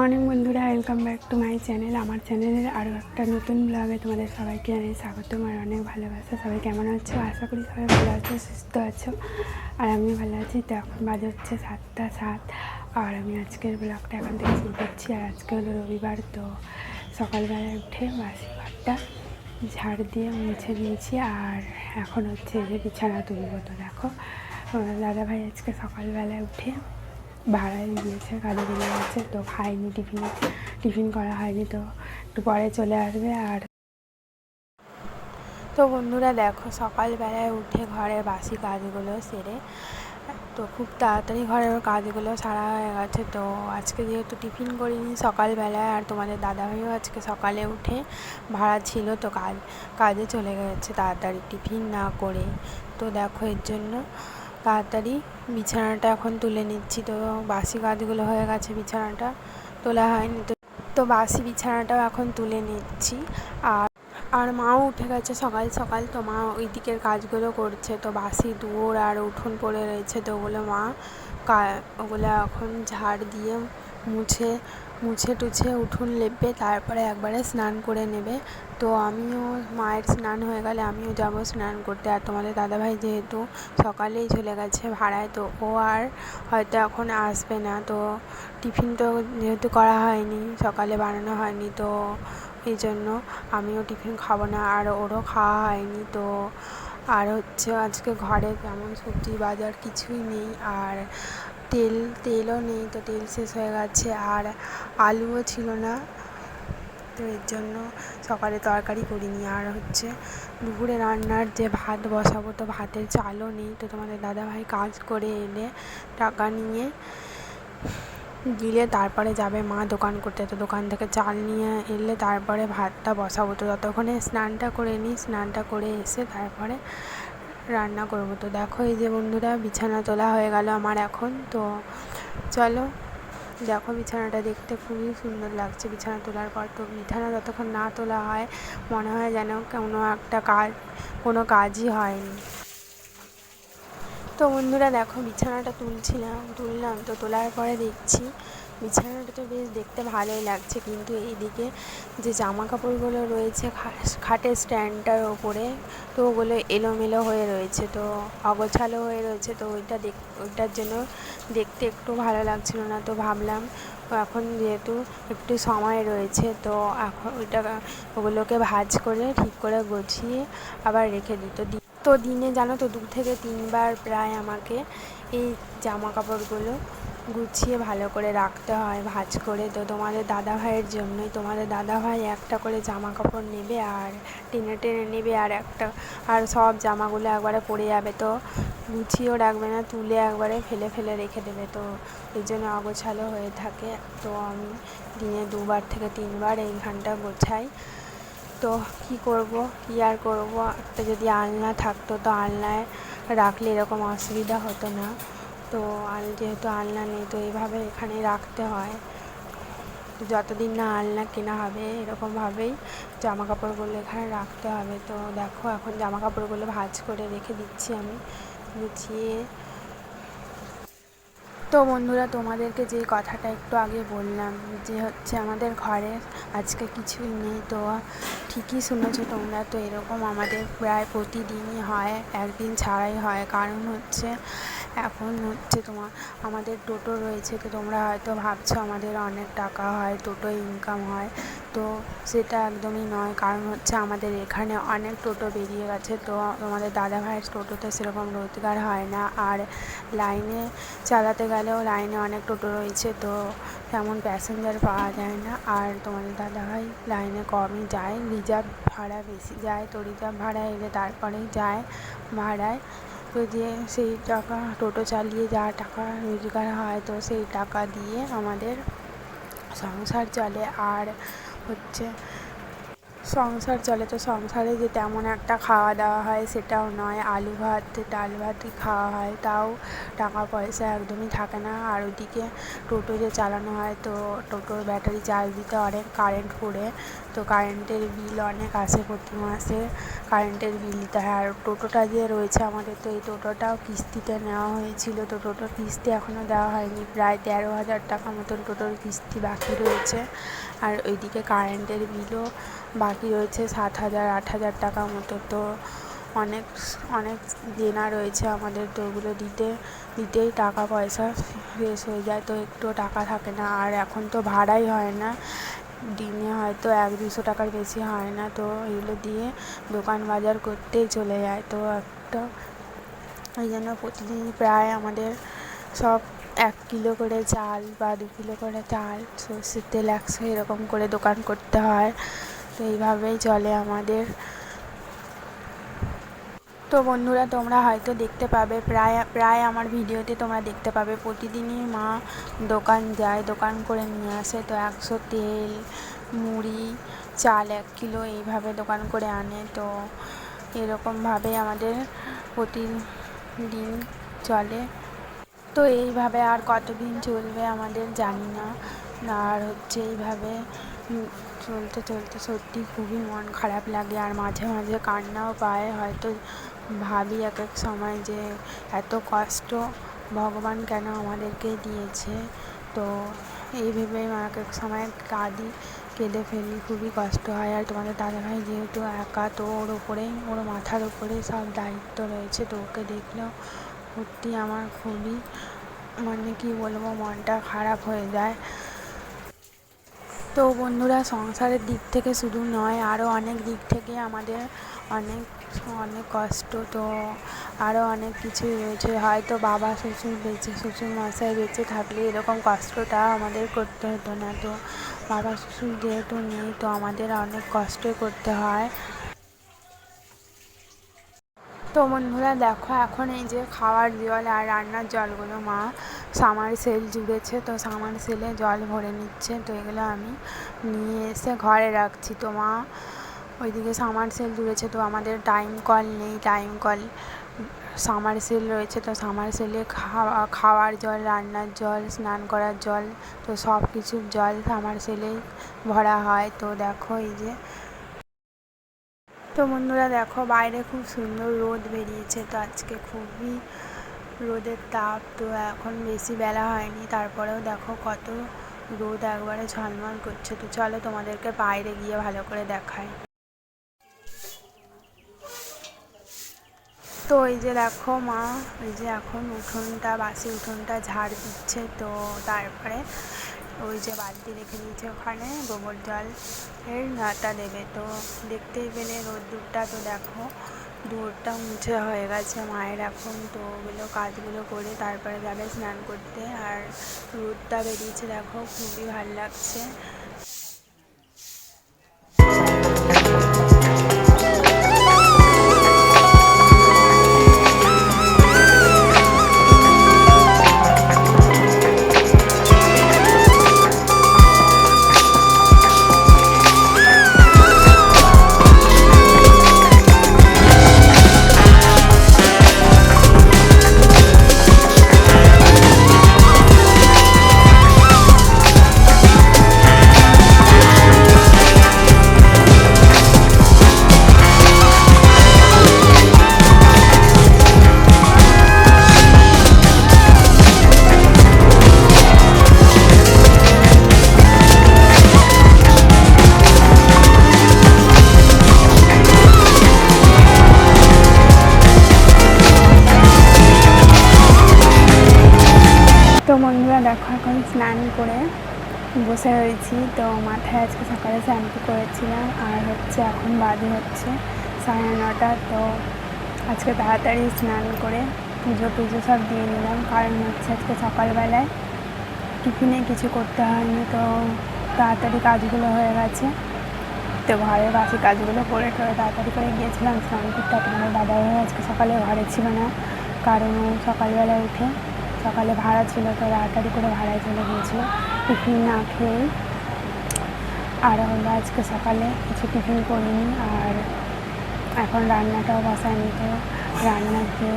Morning বন্ধুরা, welcome back to my channel. আমার চ্যানেলের আরও একটা নতুন ব্লগে তোমাদের সবাইকে জানাই স্বাগত। আমার অনেক ভালোবাসা। সবাই কেমন আছো? আশা করি সবাই ভালো আছো, সুস্থ আছো, আর আমি ভালো আছি। তো এখন বাজে হচ্ছে 7:07, আর আমি আজকের ব্লগটা এখন থেকে শুরু করছি। আর আজকে হলো রবিবার, তো সকালবেলায় উঠে বাসি ঘরটা ঝাড় দিয়ে মুছে নিয়েছি। আর এখন হচ্ছে যে বিছানা তুলবো। তো দেখো, দাদাভাই আজকে সকালবেলায় উঠে ভাড়ায় গিয়েছে, কাজে বেরিয়ে গেছে, তো খাইনি, টিফিন করা হয়নি, তো একটু পরে চলে আসবে। আর তো বন্ধুরা দেখো, সকালবেলায় উঠে ঘরের বাসি কাজগুলো সেরে, তো খুব তাড়াতাড়ি ঘরের কাজগুলো সারা হয়ে গেছে। তো আজকে যেহেতু টিফিন করিনি সকালবেলায়, আর তোমাদের দাদাভাইও আজকে সকালে উঠে ভাড়া ছিল, তো কাজে চলে গেছে তাড়াতাড়ি টিফিন না করে। তো দেখো, এর জন্য তাড়াতাড়ি বিছানাটা এখন তুলে নিচ্ছি। তো বাসি কাজগুলো হয়ে গেছে, বিছানাটা তোলা হয়নি, তো বাসি বিছানাটাও এখন তুলে নিচ্ছি। আর মাও উঠে গেছে সকাল সকাল, তো মা ওই দিকের কাজগুলো করছে। তো বাসি দুয়োর আর উঠোন পড়ে রয়েছে, তো ওগুলো মা ওগুলো এখন ঝাড় দিয়ে মুছে টুছে উঠোন লেপবে, তারপরে একবারে স্নান করে নেবে। তো আমিও, মায়ের স্নান হয়ে গেলে আমিও যাব স্নান করতে। আর তোমাদের দাদাভাই যেহেতু সকালেই চলে গেছে ভাড়ায়, তো ও আর হয়তো এখন আসবে না। তো টিফিন তো যেহেতু করা হয়নি, সকালে বানানো হয়নি, তো এই জন্য আমিও টিফিন খাবো না, আর ওরও খাওয়া হয়নি। তো আর হচ্ছে আজকে ঘরে তেমন সবজি বাজার কিছুই নেই, আর তেলও নেই, তো তেল শেষ হয়ে গেছে, আর আলুও ছিল না, তো এর জন্য সকালে তরকারি করিনি। আর হচ্ছে দুপুরে রান্নার যে ভাত বসাবো, তো ভাতের চালও নেই। তো তোমাদের দাদাভাই কাজ করে এলে টাকা নিয়ে দিলে তারপরে যাবে মা দোকান করতে, তো দোকান থেকে চাল নিয়ে এলে তারপরে ভাতটা বসাবো। তো ততক্ষণে স্নানটা করে নিই, স্নানটা করে এসে তারপরে রান্না করবো। তো দেখো, এই যে বন্ধুরা, বিছানা তোলা হয়ে গেল আমার এখন। তো চলো দেখো, বিছানাটা দেখতে খুবই সুন্দর লাগছে বিছানা তোলার পর। তো বিছানা যতক্ষণ না তোলা হয় মনে হয় যেন কোনো কাজই হয়নি। তো বন্ধুরা দেখো, বিছানাটা তুললাম, তো তোলার পরে দেখছি বিছানাটা তো বেশ দেখতে ভালোই লাগছে, কিন্তু এইদিকে যে জামা কাপড়গুলো রয়েছে খাটের স্ট্যান্ডটার ওপরে, তো ওগুলো এলোমেলো হয়ে রয়েছে, তো অগোছালো হয়ে রয়েছে। তো ওইটার জন্য দেখতে একটু ভালো লাগছিল না। তো ভাবলাম এখন যেহেতু একটু সময় রয়েছে, তো এখন ওগুলোকে ভাঁজ করে ঠিক করে গুছিয়ে আবার রেখে দিত। তো দিনে জানো তো 2 থেকে 3 বার প্রায় আমাকে এই জামা কাপড়গুলো গুছিয়ে ভালো করে রাখতে হয় ভাঁজ করে। তো তোমাদের দাদাভাইয়ের জন্যই, তোমাদের দাদাভাই একটা করে জামা কাপড় নেবে আর টেনে নেবে, আর সব জামাগুলো একবারে পরে যাবে, তো গুছিয়েও রাখবে না, তুলে একবারে ফেলে রেখে দেবে। তো এই জন্য অগোছালো হয়ে থাকে। তো আমি দিনে 2 বার থেকে 3 বার এইখানটা গোছাই। তো কী আর করবো, একটা যদি আলনা থাকতো, তো আলনায় রাখলে এরকম অসুবিধা হতো না। তো যেহেতু আলনা নেই, তো এইভাবে এখানে রাখতে হয়। যতদিন না আলনা কেনা হবে এরকমভাবেই জামা কাপড়গুলো এখানে রাখতে হবে। তো দেখো, এখন জামা কাপড়গুলো ভাঁজ করে রেখে দিচ্ছি আমি গুছিয়ে। তো বন্ধুরা, তোমাদেরকে যে কথাটা একটু আগে বললাম যে হচ্ছে আমাদের ঘরে আজকে কিছুই নেই, তো ঠিকই শুনেছো তোমরা। তো এরকম আমাদের প্রায় প্রতিদিনই হয়, একদিন ছাড়াই হয়। কারণ হচ্ছে এখন হচ্ছে আমাদের টোটো রয়েছে, তো তোমরা হয়তো ভাবছো আমাদের অনেক টাকা হয়, টোটো ইনকাম হয়, তো সেটা একদমই নয়। কারণ হচ্ছে আমাদের এখানে অনেক টোটো বেরিয়ে গেছে, তো আমাদের দাদাভাইয়ের টোটোতে সেরকম রোজগার হয় না। আর লাইনে চালাতে গেলেও লাইনে অনেক টোটো রয়েছে, তো তেমন প্যাসেঞ্জার পাওয়া যায় না। আর তোমাদের দাদাভাই লাইনে কমই যায়, রিজার্ভ ভাড়া বেশি যায়, তো রিজার্ভ ভাড়া এলে তারপরেই যায় ভাড়ায়। তো যে সেই টাকা, টোটো চালিয়ে যা টাকা রোজগার হয়, তো সেই টাকা দিয়ে আমাদের সংসার চলে। আর হচ্ছে সংসার চলে, তো সংসারে যে তেমন একটা খাওয়া দাওয়া হয় সেটাও নয়, আলু ভাত ডাল ভাতই খাওয়া হয়, তাও টাকা পয়সা একদমই থাকে না। আর ওইদিকে টোটো যে চালানো হয়, তো টোটোর ব্যাটারি চার্জ দিতে অনেক কারেন্ট পুড়ে, তো কারেন্টের বিল অনেক আসে প্রতি মাসে, কারেন্টের বিল দিতে হয়। আর টোটোটা যে রয়েছে আমাদের, তো এই টোটোটাও কিস্তিতে নেওয়া হয়েছিল, তো টোটোর কিস্তি এখনও দেওয়া হয়নি, প্রায় 13,000 টাকা মতন টোটোর কিস্তি বাকি রয়েছে। আর ওইদিকে কারেন্টের বিলও বাকি রয়েছে 7,000 8,000 টাকা মতো, তো অনেক অনেক দেনা রয়েছে আমাদের, তো ওগুলো দিতেই টাকা পয়সা শেষ হয়ে যায়, তো একটুও টাকা থাকে না। আর এখন তো ভাড়াই হয় না, দিনে হয়তো 100-200 টাকার বেশি হয় না, তো এগুলো দিয়ে দোকান বাজার করতেই চলে যায়। তো একটা এই জন্য প্রতিদিনই প্রায় আমাদের সব 1 কিলো করে চাল বা 2 কিলো করে চাল, সর্ষের তেল 100 এরকম করে দোকান করতে হয়, তো এইভাবেই চলে আমাদের। তো বন্ধুরা, তোমরা হয়তো দেখতে পাবে, প্রায় আমার ভিডিওতে তোমরা দেখতে পাবে প্রতিদিনই মা দোকান যায়, দোকান করে নিয়ে আসে, তো 100 তেল, মুড়ি, চাল 1 কিলো এইভাবে দোকান করে আনে, তো এরকমভাবে আমাদের প্রতিদিন চলে। তো এইভাবে আর কতদিন চলবে আমাদের জানি না। আর হচ্ছে এইভাবে চলতে চলতে সত্যি খুবই মন খারাপ লাগে, আর মাঝে মাঝে কান্নাও পায়। হয়তো ভাবি এক এক সময় যে এত কষ্ট ভগবান কেন আমাদেরকে দিয়েছে, তো এই ভেবে এক এক সময় কাঁদি, কেঁদে ফেলি, খুবই কষ্ট হয়। আর তোমাদের দাদাভাই যেহেতু একা, তো ওর মাথার ওপরে সব দায়িত্ব রয়েছে, তো ওকে দেখলেও সত্যি আমার খুবই কী বলবো, মনটা খারাপ হয়ে যায়। তো বন্ধুরা, সংসারের দিক থেকে শুধু নয়, আরও অনেক দিক থেকে আমাদের অনেক অনেক কষ্ট, তো আরও অনেক কিছুই রয়েছে। হয়তো বাবা শ্বশুর মশাই বেঁচে থাকলে এরকম কষ্টটা আমাদের করতে হতো না, তো বাবা শ্বশুর যেহেতু নেই, তো আমাদের অনেক কষ্টই করতে হয়। তো বন্ধুরা দেখো, এখন এই যে খাওয়ার জল আর রান্নার জলগুলো মা সামারসেল জুড়েছে, তো সামারসেলে জল ভরে নিচ্ছে, তো এগুলো আমি নিয়ে এসে ঘরে রাখছি। তো মা ওইদিকে সামারসেল জুড়েছে, তো আমাদের টাইম কল নেই, টাইম কল সামারসেল রয়েছে, তো সামারসেলে খাওয়ার জল, রান্নার জল, স্নান করার জল, তো সব কিছুর জল সামারসেলেই ভরা হয়। তো দেখো এই যে, তো বন্ধুরা দেখো, বাইরে খুব সুন্দর রোদ বেরিয়েছে, তো আজকে খুবই রোদের তাপ, তো এখন বেশি বেলা হয়নি, তারপরেও দেখো কত রোদ একবারে ঝলমল করছে। তো চলো তোমাদেরকে বাইরে গিয়ে ভালো করে দেখাই। তো এই যে দেখো মা, এই যে এখন বাসি উঠোনটা ঝাড় দিচ্ছে, তো তারপরে ওই যে বালতি রেখে দিয়েছে ওখানে গোবর জল এর নাটা দেবে, তো দেখতেই পেলে রোদ্দুরটা, তো দেখো দুয়ারটা মুছে হয়ে গেছে মায়ের এখন, তো ওগুলো কাজগুলো করে তারপরে যাবে স্নান করতে। আর রোদটা বেরিয়েছে দেখো, খুবই ভালো লাগছে। তো বন্ধুরা দেখো, এখন স্নান করে বসে রয়েছি, তো মাথায় আজকে সকালে শ্যাম্পু করেছিলাম, আর হচ্ছে এখন বাজে হচ্ছে 9:30, তো আজকে তাড়াতাড়ি স্নান করে পুজো সব দিয়ে নিলাম, কারণ হচ্ছে আজকে সকালবেলায় টিফিনে কিছু করতে হয়নি, তো তাড়াতাড়ি কাজগুলো হয়ে গেছে, তো ঘরের বাকি কাজগুলো করে তাড়াতাড়ি করে গিয়েছিলাম স্নান করতে। আপনাদের দাদাভাই আজকে সকালে ঘরে ছিল না, কারণ সকালবেলায় উঠে সকালে ভাড়া ছিল, তো তাড়াতাড়ি করে ভাড়ায় চলে গিয়েছিলো টিফিন না খেয়েই। আর হলো আজকে সকালে কিছু টিফিন করিনি, আর এখন রান্নাটাও বসায়নি। তো রান্না দিয়ে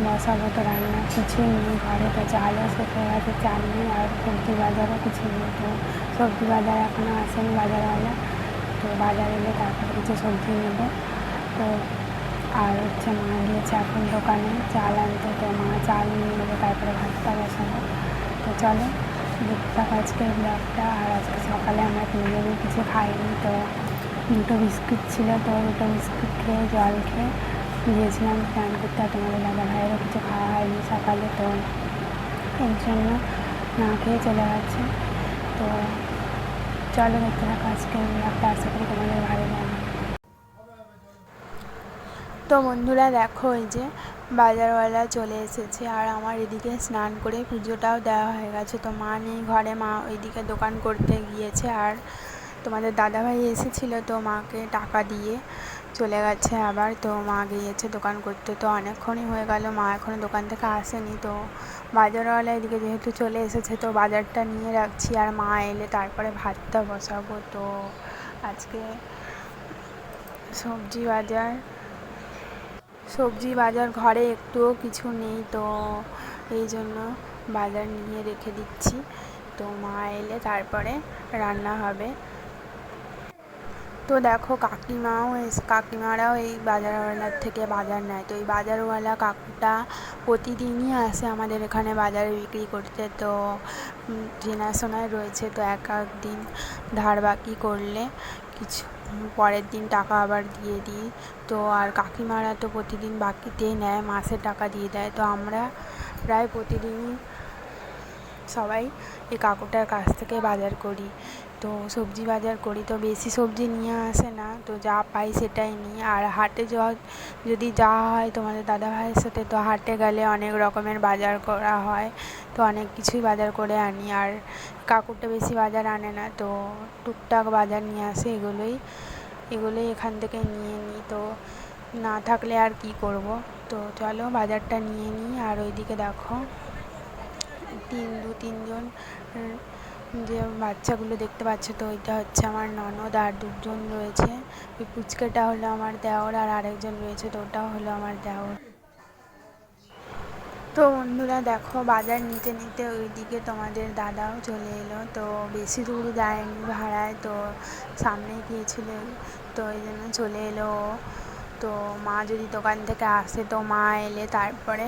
বসাবো, তো রান্না কিছুই নেই ঘরে। তো চালও শেষ হয়ে গেছে, চাল নেই, আর সবজি বাজারও কিছু নেই। তো সবজি বাজার এখনও আসেনি বাজারওয়ালা, তো বাজার এলে তারপরে কিছু সবজি নেব। তো আর হচ্ছে মা গিয়েছে এখন দোকানে চাল আনতে, তো মা চাল নিয়ে নেবে, তারপরে ভাতটা বসাবো। তো চলো দেখতে থাকো আজকের ব্লগটা। আর আজকে সকালে আমরা তিনজনই কিছু খাইনি, তো দুটো বিস্কুট ছিল, তো দুটো বিস্কুট খেয়ে জল খেয়ে গিয়েছিলাম স্নান করতে। আর তোমাদের দাদা ভাইয়েরও কিছু খাওয়া হয়নি সকালে, তো এর জন্য না খেয়ে চলে গেছে। তো চলো দেখতে থাকো আজকের ব্লগটা, আশা করি তোমাদের ভালো লাগবে। তো বন্ধুরা দেখো, এই যে বাজারওয়ালা চলে এসেছে, আর আমার এদিকে স্নান করে পুজোটাও দেওয়া হয়ে গেছে। তো মা নেই ঘরে, মা ওইদিকে দোকান করতে গিয়েছে। আর তোমাদের দাদাভাই এসেছিলো, তো মাকে টাকা দিয়ে চলে গেছে আবার। তো মা গিয়েছে দোকান করতে, তো অনেকক্ষণই হয়ে গেল, মা এখনও দোকান থেকে আসেনি। তো বাজারওয়ালা এদিকে যেহেতু চলে এসেছে, তো বাজারটা নিয়ে রাখছি, আর মা এলে তারপরে ভাতটা বসাবো। তো আজকে সবজি বাজার ঘরে একটুও কিছু নেই, তো এই জন্য বাজার নিয়ে রেখে দিচ্ছি। তো মা এলে তারপরে রান্না হবে। তো দেখো কাকিমারাও এই বাজারওয়ালার থেকে বাজার নেয়। তো এই বাজারওয়ালা কাকুটা প্রতিদিনই আসে আমাদের এখানে বাজারে বিক্রি করতে। তো চেনাশোনায় রয়েছে, তো এক দিন ধার বাকি করলে কিছু পরের দিন টাকা আবার দিয়ে দিই। তো আর কাকিমারা তো প্রতিদিন বাকিতেই নেয়, মাসের টাকা দিয়ে দেয়। তো আমরা প্রায় প্রতিদিনই সবাই এই কাকুটার কাছ থেকে বাজার করি। তো সবজি বাজার করি, তো বেশি সবজি নিয়ে আসে না, তো যা পাই সেটাই নিই। আর হাটে যদি যাওয়া হয় তোমাদের দাদাভাইয়ের সাথে, তো হাটে গেলে অনেক রকমের বাজার করা হয়, তো অনেক কিছুই বাজার করে আনি। আর কাকুরটা বেশি বাজার আনে না, তো টুকটাক বাজার নিয়ে আসে, এগুলোই এখান থেকে নিয়ে নিই। তো না থাকলে আর কি করব। তো চলো বাজারটা নিয়ে নিই। আর ওইদিকে দেখো তিনজন যে বাচ্চাগুলো দেখতে পাচ্ছ, তো ওইটা হচ্ছে আমার ননদ, আর দুজন রয়েছে। ওই পুচকেটা হলো আমার দেওর, আর আরেকজন রয়েছে, তো ওটাও হলো আমার দেওর। তো বন্ধুরা দেখো, বাজার নিতে নিতে ওইদিকে তোমাদের দাদাও চলে এলো। তো বেশি দূর যায়নি ভাড়ায়, তো সামনেই গিয়েছিল, তো ওই জন্য চলে এলো। তো মা যদি দোকান থেকে আসে, তো মা এলে তারপরে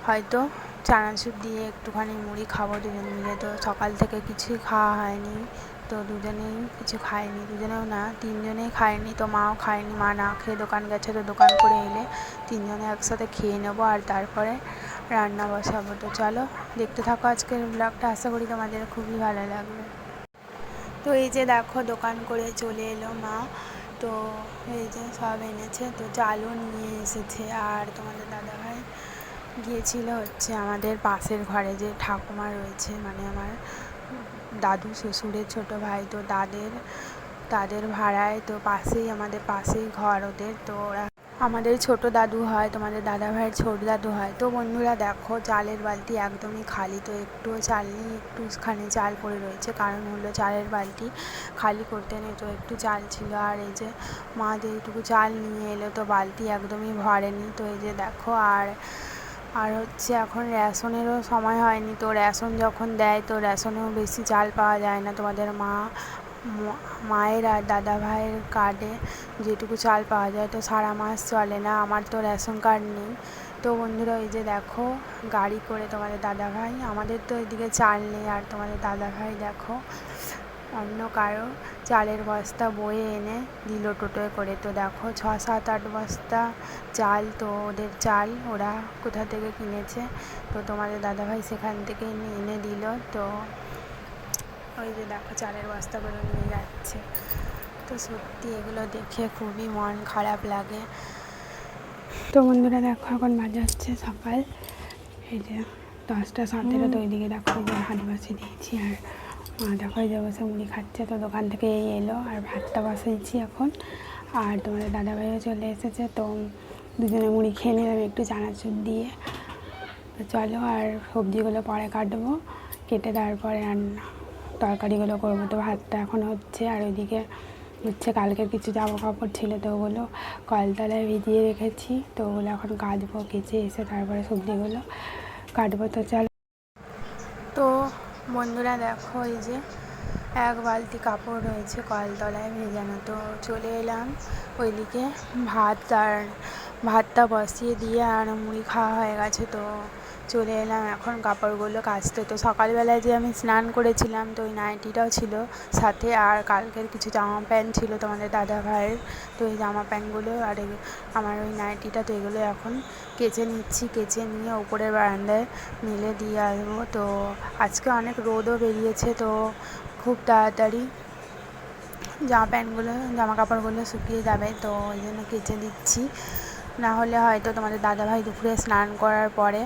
হয়তো চানাচুর দিয়ে একটুখানি মুড়ি খাবো দুজন মিলে। তো সকাল থেকে কিছুই খাওয়া হয়নি, তো দুজনেই কিছু খায়নি, দুজনেও না তিনজনেই খায়নি। তো মাও খায়নি, মা না খেয়ে দোকান গেছে। তো দোকান করে এলে তিনজনে একসাথে খেয়ে নেবো, আর তারপরে রান্না বসাবো। তো চলো দেখতে থাকো আজকের ব্লগটা, আশা করি তোমাদের খুবই ভালো লাগবে। তো এই যে দেখো দোকান করে চলে এলো মা, তো এই যে সব এনেছে, তো চালও নিয়ে এসেছে। আর তোমাদের দাদাভাই গিয়েছিল হচ্ছে আমাদের পাশের ঘরে যে ঠাকুমা রয়েছে, মানে আমার দাদু শ্বশুরের ছোটো ভাই, তো তাদের ভাড়ায়, তো আমাদের পাশেই ঘর ওদের। তো ওরা আমাদের ছোট দাদু হয়, তোমাদের দাদা ভাইয়ের ছোট দাদু হয়। তো বন্ধুরা দেখো চালের বালতি একদমই খালি, তো একটুও চাল নেই, একটুখানি চাল পড়ে রয়েছে, কারণ হলো চালের বালতি খালি করতে নেই, তো একটু চাল ছিল। আর এই যে মা যেইটুকু চাল নিয়ে এলো, তো বালতি একদমই ভরেনি। তো এই যে দেখো, আর হচ্ছে এখন রেশনেরও সময় হয়নি, তো রেশন যখন দেয়, তো রেশনেও বেশি চাল পাওয়া যায় না। তোমাদের মায়ের আর দাদা ভাইয়ের কার্ডে যেটুকু চাল পাওয়া যায়, তো সারা মাস চলে না। আমার তো রেশন কার্ড নেই। তো বন্ধুরা এই যে দেখো গাড়ি করে তোমাদের দাদা ভাই, আমাদের তো এদিকে চাল নেই, আর তোমাদের দাদা ভাই দেখো অন্য কারো চালের বস্তা বয়ে এনে দিল টোটোয় করে। তো দেখো 6-7-8 বস্তা চাল, তো ওদের চাল ওরা কোথা থেকে কিনেছে, তো তোমাদের দাদাভাই সেখান থেকে এনে দিল। তো ওই যে দেখো চালের বস্তাগুলো নিয়ে যাচ্ছে। তো সত্যি এগুলো দেখে খুবই মন খারাপ লাগে। তো বন্ধুরা দেখো এখন বাজে হচ্ছে সকাল এই যে 10টা 17, তো ওইদিকে দেখো যে হাত বসিয়ে দিয়েছি, আর মা দেখো এই যে বসে মুড়ি খাচ্ছে। তো দোকান থেকে এলো, আর ভাতটা বসিয়েছি এখন। আর তোমাদের দাদাভাইও চলে এসেছে, তো দুজনে মুড়ি খেয়ে নিলাম একটু চানাচুর দিয়ে। তো চলো, আর সবজিগুলো পরে কাটবো, কেটে তারপরে রান্না। তরকারিগুলো করবো। তো ভাতটা এখন হচ্ছে, আর ওইদিকে হচ্ছে কালকের কিছু জামা কাপড় ছিল, তো ওগুলো কলতলায় ভিজিয়ে রেখেছি, তো ওগুলো এখন কাচবো, কেচে এসে তারপরে সবজিগুলো কাটবো। তো চলো। তো বন্ধুরা দেখো, এই যে এক বালতি কাপড় রয়েছে কলতলায় ভেজানো, তো চলে এলাম ওইদিকে। ভাতটা বসিয়ে দিয়ে আর মুড়ি খাওয়া হয়ে গেছে, তো চলে এলাম এখন কাপড়গুলো কাচতে। তো সকালবেলায় যে আমি স্নান করেছিলাম, তো ওই নাইটিটাও ছিল সাথে, আর কালকের কিছু জামা প্যান্ট ছিল তোমাদের দাদা ভাইয়ের, তো এই জামা প্যান্টগুলো আর আমার ওই নাইটিটা, তো এগুলো এখন কেচে নিচ্ছি। কেচে নিয়ে উপরের বারান্দায় মেলে দিয়ে আসবো। তো আজকে অনেক রোদও বেরিয়েছে, তো খুব তাড়াতাড়ি জামা কাপড়গুলো শুকিয়ে যাবে, তো ওই জন্য কেচে দিচ্ছি। না হলে হয়তো তোমাদের দাদাভাই দুপুরে স্নান করার পরে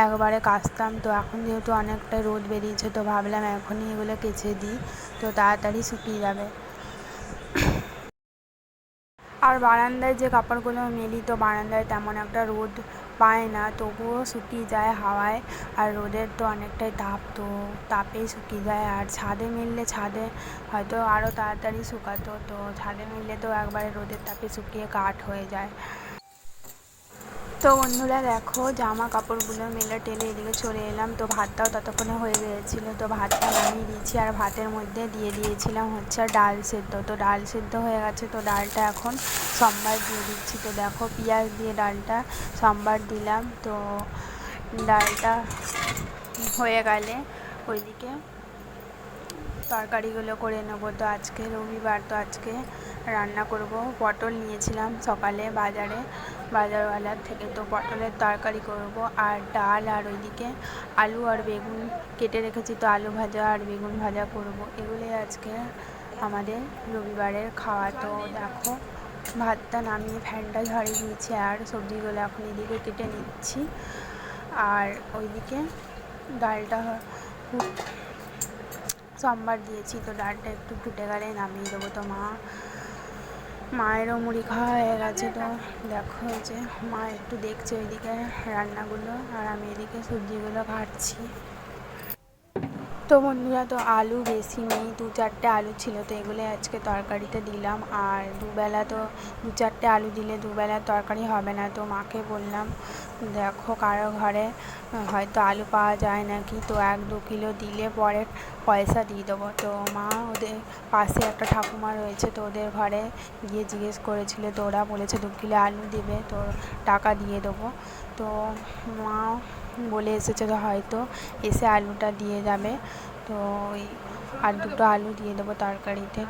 একবারে কাচতাম, তো এখন যেহেতু অনেকটা রোদ বেরিয়েছে, তো ভাবলাম এখনই এগুলো কেচে দিই, তো তাড়াতাড়ি শুকিয়ে যাবে। আর বারান্দায় যে কাপড়গুলো মেলি, তো বারান্দায় তেমন একটা রোদ পায় না, তবুও শুকিয়ে যায় হাওয়ায়, আর রোদের তো অনেকটাই তাপ, তো তাপেই শুকিয়ে যায়। আর ছাদে মেললে ছাদে হয়তো আরও তাড়াতাড়ি শুকাতো, তো ছাদে মেললে তো একবারে রোদের তাপে শুকিয়ে কাঠ হয়ে যায়। তো বন্ধুরা দেখো, জামা কাপড়গুলো মেলে টেলে এদিকে চলে এলাম। তো ভাতটাও ততক্ষণে হয়ে গিয়েছিলো, তো ভাতটা নামিয়ে দিয়েছি, আর ভাতের মধ্যে দিয়ে দিয়েছিলাম হচ্ছে ডাল সেদ্ধ। তো ডাল সেদ্ধ হয়ে গেছে, তো ডালটা এখন সম্বার দিয়ে দিচ্ছি। তো দেখো, পেঁয়াজ দিয়ে ডালটা সম্বার দিলাম। তো ডালটা হয়ে গেলে ওইদিকে তরকারিগুলো করে নেবো। তো আজকে রবিবার, তো আজকে রান্না করব। পটল নিয়েছিলাম সকালে বাজারওয়ালার থেকে, তো পটলের তরকারি করব, আর ডাল, আর ওইদিকে আলু আর বেগুন কেটে রেখেছি, তো আলু ভাজা আর বেগুন ভাজা করব। এগুলোই আজকে আমাদের রবিবারের খাওয়া। তো দেখো, ভাতটা নামিয়ে ফ্যানটা ঝরিয়ে দিয়েছি, আর সবজিগুলো এখন এদিকে কেটে নিচ্ছি, আর ওইদিকে ডালটা খুব সম্বার দিয়েছি, তো ডালটা একটু ফুটে গেলে নামিয়ে দেবো। তো মায়েরও মুড়ি খাওয়া হয়ে গেছে, তো দেখো যে মা একটু দেখছে ওইদিকে রান্নাগুলো, আর আমি এদিকে সবজিগুলো কাটছি। তো বন্ধুরা, তো আলু বেশি নেই, 2-4টে আলু ছিল, তো এগুলো আজকে তরকারিতে দিলাম। আর দুবেলা তো 2-4টে আলু দিলে দুবেলার তরকারি হবে না, তো মাকে বললাম দেখো কারো ঘরে হয়তো আলু পাওয়া যায় নাকি, তো 1-2 কিলো দিলে পরে পয়সা দিয়ে দেবো। তো মা ওদের পাশে একটা ঠাকুমা রয়েছে, তো ওদের ঘরে গিয়ে জিজ্ঞেস করেছিল, তো ওরা বলেছে 2 কিলো আলু দেবে, তো টাকা দিয়ে দেবো। তো মা বলে এসেছে, তো হয়তো এসে আলুটা দিয়ে যাবে, তো ওই আর 2টো আলু দিয়ে দেবো তরকারিতে।